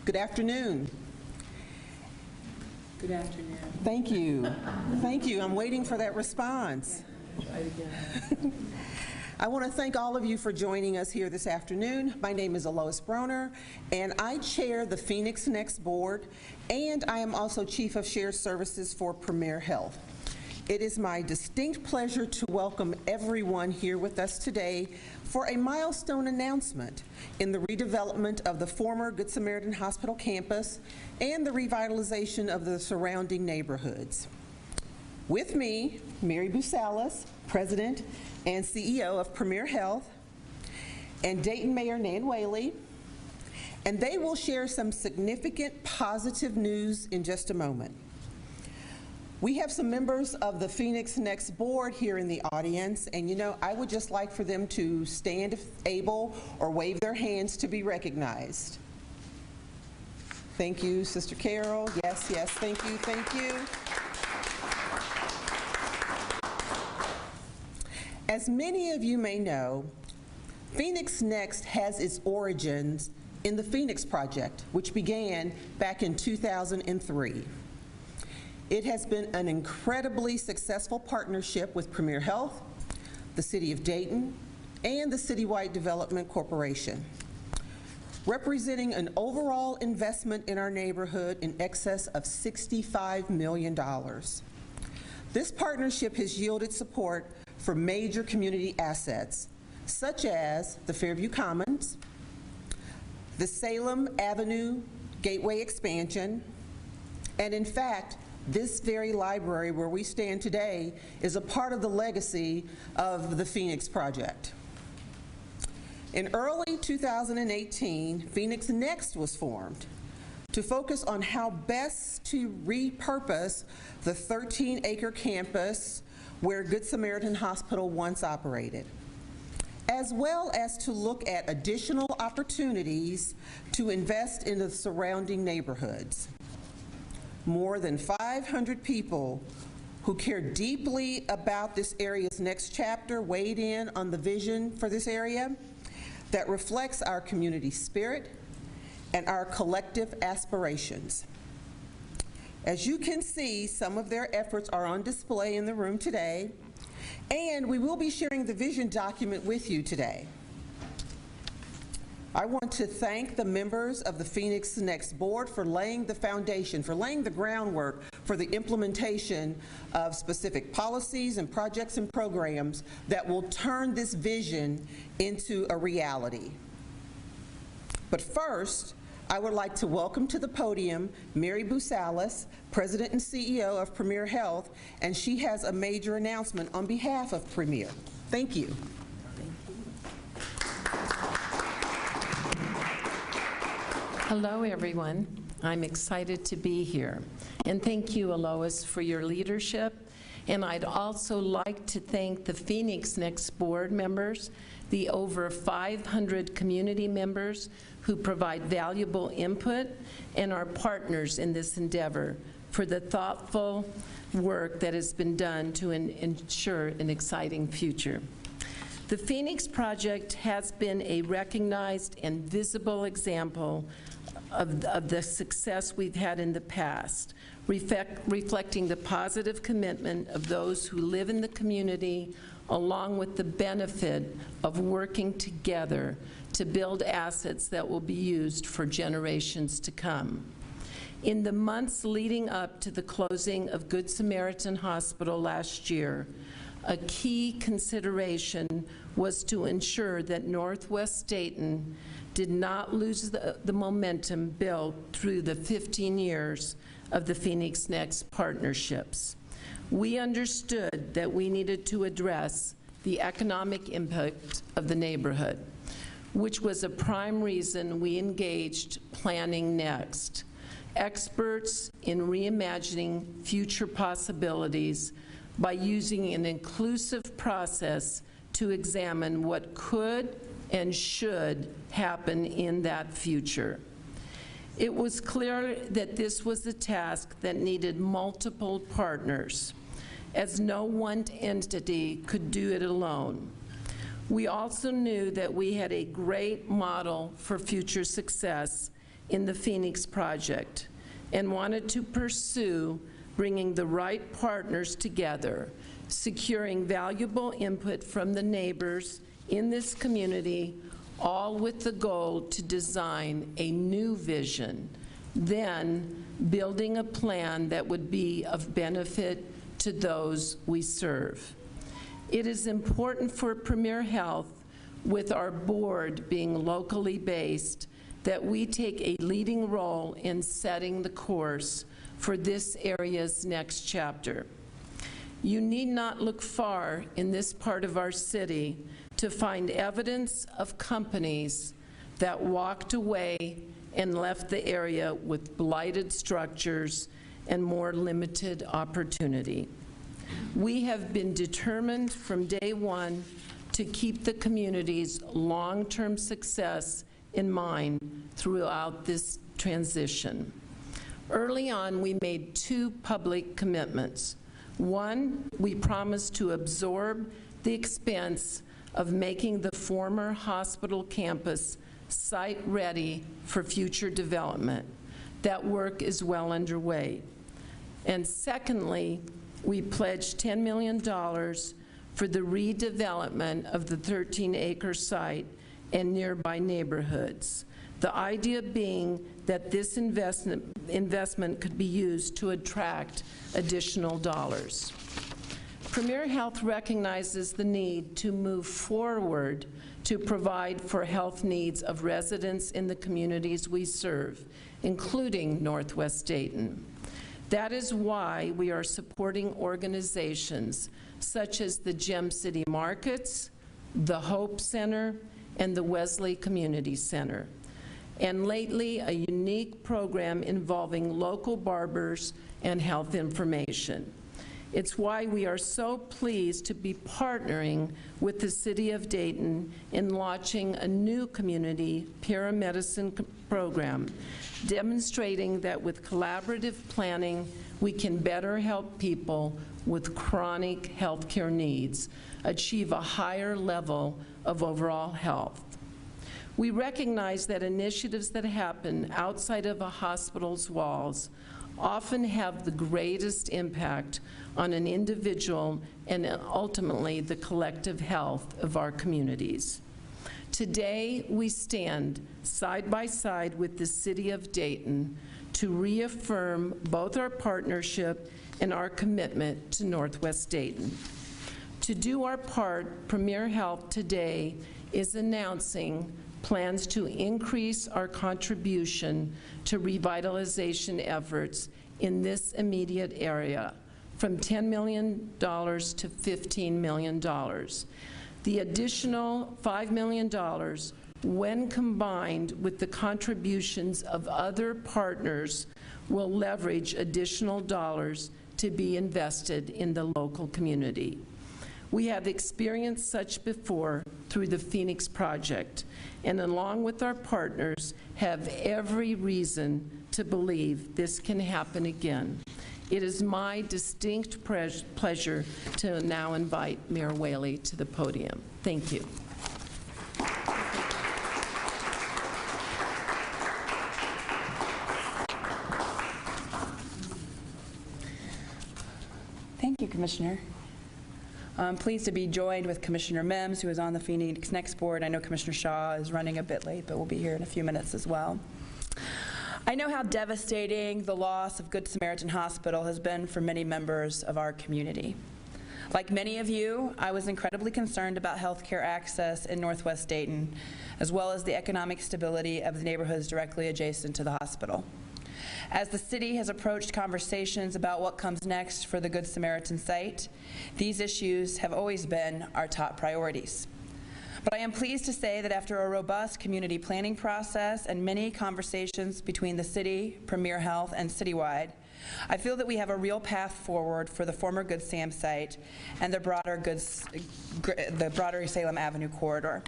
Good afternoon. Good afternoon. Thank you. Thank you. I'm waiting for that response. Try it again. I want to thank all of you for joining us here this afternoon. My name is Lois Broner, and I chair the Phoenix Next Board, and I am also Chief of Shared Services for Premier Health. It is my distinct pleasure to welcome everyone here with us today for a milestone announcement in the redevelopment of the former Good Samaritan Hospital campus and the revitalization of the surrounding neighborhoods. With me, Mary Busalis, President and CEO of Premier Health, and Dayton Mayor Nan Whaley, and they will share some significant positive news in just a moment. We have some members of the Phoenix Next Board here in the audience, and I would just like for them to stand if able or wave their hands to be recognized. Thank you, Sister Carol. Yes, yes, thank you, thank you. As many of you may know, Phoenix Next has its origins in the Phoenix Project, which began back in 2003. It has been an incredibly successful partnership with Premier Health, the City of Dayton, and the Citywide Development Corporation, representing an overall investment in our neighborhood in excess of $65 million. This partnership has yielded support for major community assets, such as the Fairview Commons, the Salem Avenue Gateway expansion, and in fact, this very library where we stand today is a part of the legacy of the Phoenix Project. In early 2018, Phoenix Next was formed to focus on how best to repurpose the 13-acre campus where Good Samaritan Hospital once operated, as well as to look at additional opportunities to invest in the surrounding neighborhoods. More than 500 people who care deeply about this area's next chapter weighed in on the vision for this area that reflects our community spirit and our collective aspirations. As you can see, some of their efforts are on display in the room today, and we will be sharing the vision document with you today. I want to thank the members of the Phoenix Next Board for laying the foundation, for laying the groundwork for the implementation of specific policies and projects and programs that will turn this vision into a reality. But first, I would like to welcome to the podium Mary Busalis, President and CEO of Premier Health, and she has a major announcement on behalf of Premier. Thank you. Hello, everyone. I'm excited to be here. And thank you, Lois, for your leadership. And I'd also like to thank the Phoenix Next Board members, the over 500 community members who provide valuable input, and our partners in this endeavor for the thoughtful work that has been done to ensure an exciting future. The Phoenix Project has been a recognized and visible example of the success we've had in the past, reflecting the positive commitment of those who live in the community, along with the benefit of working together to build assets that will be used for generations to come. In the months leading up to the closing of Good Samaritan Hospital last year, a key consideration was to ensure that Northwest Dayton did not lose the momentum built through the 15 years of the Phoenix Next partnerships. We understood that we needed to address the economic impact of the neighborhood, which was a prime reason we engaged Planning Next, experts in reimagining future possibilities by using an inclusive process to examine what could and should happen in that future. It was clear that this was a task that needed multiple partners, as no one entity could do it alone. We also knew that we had a great model for future success in the Phoenix project and wanted to pursue bringing the right partners together, securing valuable input from the neighbors in this community, all with the goal to design a new vision, then building a plan that would be of benefit to those we serve. It is important for Premier Health, with our board being locally based, that we take a leading role in setting the course for this area's next chapter. You need not look far in this part of our city to find evidence of companies that walked away and left the area with blighted structures and more limited opportunity. We have been determined from day one to keep the community's long-term success in mind throughout this transition. Early on, we made two public commitments. One, we promised to absorb the expense of making the former hospital campus site-ready for future development. That work is well underway. And secondly, we pledged $10 million for the redevelopment of the 13-acre site and nearby neighborhoods. The idea being that this investment could be used to attract additional dollars. Premier Health recognizes the need to move forward to provide for health needs of residents in the communities we serve, including Northwest Dayton. That is why we are supporting organizations such as the Gem City Markets, the Hope Center, and the Wesley Community Center, and lately a unique program involving local barbers and health information. It's why we are so pleased to be partnering with the City of Dayton in launching a new community paramedicine program, demonstrating that with collaborative planning, we can better help people with chronic healthcare needs achieve a higher level of overall health. We recognize that initiatives that happen outside of a hospital's walls often have the greatest impact on an individual and ultimately the collective health of our communities. Today, we stand side by side with the City of Dayton to reaffirm both our partnership and our commitment to Northwest Dayton. To do our part, Premier Health today is announcing plans to increase our contribution to revitalization efforts in this immediate area from $10 million to $15 million. The additional $5 million, when combined with the contributions of other partners, will leverage additional dollars to be invested in the local community. We have experienced such before through the Phoenix project, and along with our partners, have every reason to believe this can happen again. It is my distinct pleasure to now invite Mayor Whaley to the podium. Thank you. Thank you, Commissioner. I'm pleased to be joined with Commissioner Mims, who is on the Phoenix Next board. I know Commissioner Shaw is running a bit late, but will be here in a few minutes as well. I know how devastating the loss of Good Samaritan Hospital has been for many members of our community. Like many of you, I was incredibly concerned about healthcare access in Northwest Dayton, as well as the economic stability of the neighborhoods directly adjacent to the hospital. As the city has approached conversations about what comes next for the Good Samaritan site, these issues have always been our top priorities. But I am pleased to say that after a robust community planning process and many conversations between the city, Premier Health, and citywide, I feel that we have a real path forward for the former Good Sam site and the broader Salem Avenue corridor.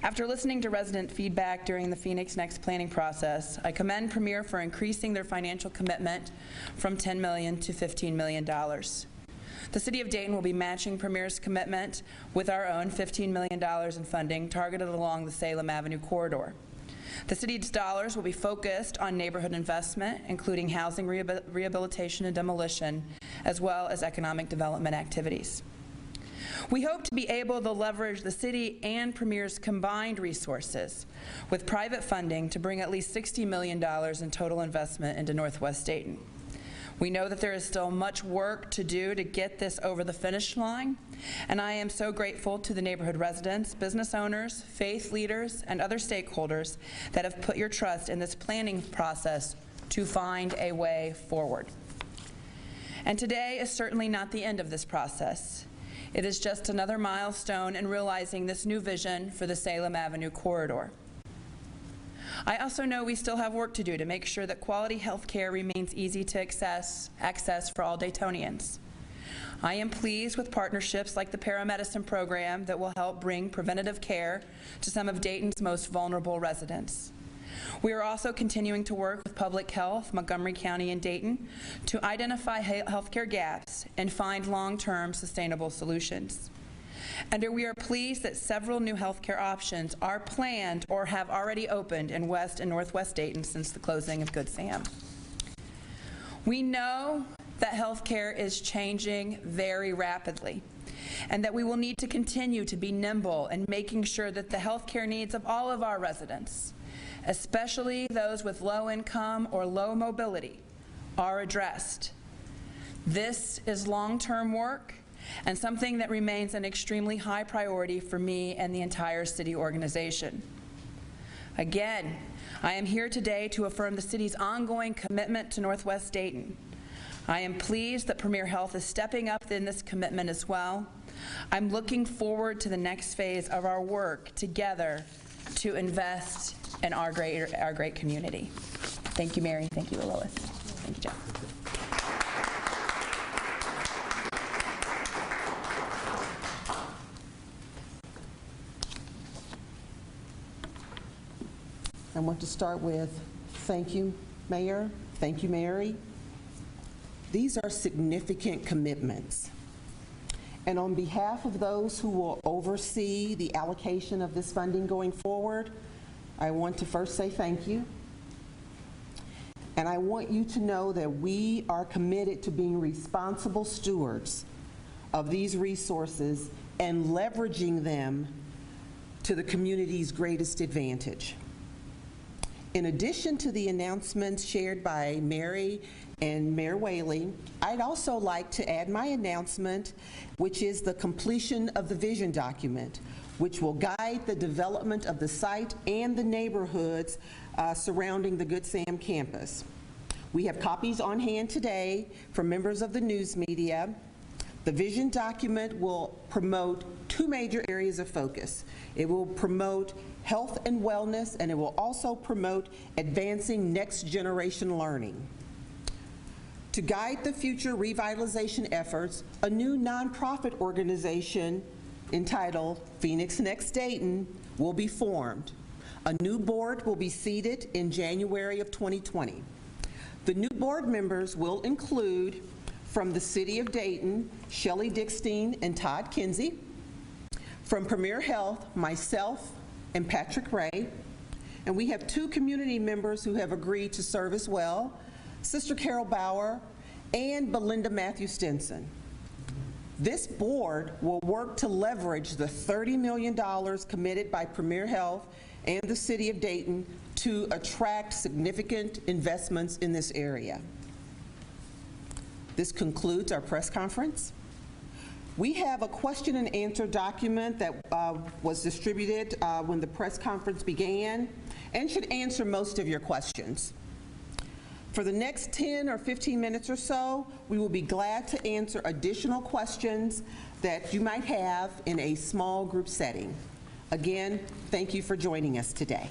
After listening to resident feedback during the Phoenix Next planning process, I commend Premier for increasing their financial commitment from $10 million to $15 million. The City of Dayton will be matching Premier's commitment with our own $15 million in funding targeted along the Salem Avenue corridor. The city's dollars will be focused on neighborhood investment, including housing rehabilitation and demolition, as well as economic development activities. We hope to be able to leverage the city and Premier's combined resources with private funding to bring at least $60 million in total investment into Northwest Dayton. We know that there is still much work to do to get this over the finish line, and I am so grateful to the neighborhood residents, business owners, faith leaders, and other stakeholders that have put your trust in this planning process to find a way forward. And today is certainly not the end of this process. It is just another milestone in realizing this new vision for the Salem Avenue corridor. I also know we still have work to do to make sure that quality health care remains easy to access for all Daytonians. I am pleased with partnerships like the paramedicine program that will help bring preventative care to some of Dayton's most vulnerable residents. We are also continuing to work with Public Health, Montgomery County, and Dayton to identify healthcare gaps and find long-term sustainable solutions. And we are pleased that several new healthcare options are planned or have already opened in West and Northwest Dayton since the closing of Good Sam. We know that healthcare is changing very rapidly, and that we will need to continue to be nimble in making sure that the healthcare needs of all of our residents, especially those with low income or low mobility, are addressed. This is long-term work and something that remains an extremely high priority for me and the entire city organization. Again, I am here today to affirm the city's ongoing commitment to Northwest Dayton. I am pleased that Premier Health is stepping up in this commitment as well. I'm looking forward to the next phase of our work together to invest in our great community. Thank you, Mary. Thank you, Lois. Thank you, Jeff. I want to start with thank you, Mayor. Thank you, Mary. These are significant commitments. And on behalf of those who will oversee the allocation of this funding going forward, I want to first say thank you. And I want you to know that we are committed to being responsible stewards of these resources and leveraging them to the community's greatest advantage. In addition to the announcements shared by Mary and Mayor Whaley, I'd also like to add my announcement, which is the completion of the vision document, which will guide the development of the site and the neighborhoods surrounding the Good Sam campus. We have copies on hand today for members of the news media. The vision document will promote two major areas of focus. It will promote health and wellness, and it will also promote advancing next generation learning. To guide the future revitalization efforts, a new nonprofit organization entitled Phoenix Next Dayton will be formed. A new board will be seated in January of 2020. The new board members will include, from the City of Dayton, Shelley Dickstein and Todd Kinsey. From Premier Health, myself and Patrick Ray. And we have two community members who have agreed to serve as well, Sister Carol Bauer and Belinda Matthew Stinson. This board will work to leverage the $30 million committed by Premier Health and the City of Dayton to attract significant investments in this area. This concludes our press conference. We have a question and answer document that was distributed when the press conference began and should answer most of your questions. For the next 10 or 15 minutes or so, we will be glad to answer additional questions that you might have in a small group setting. Again, thank you for joining us today.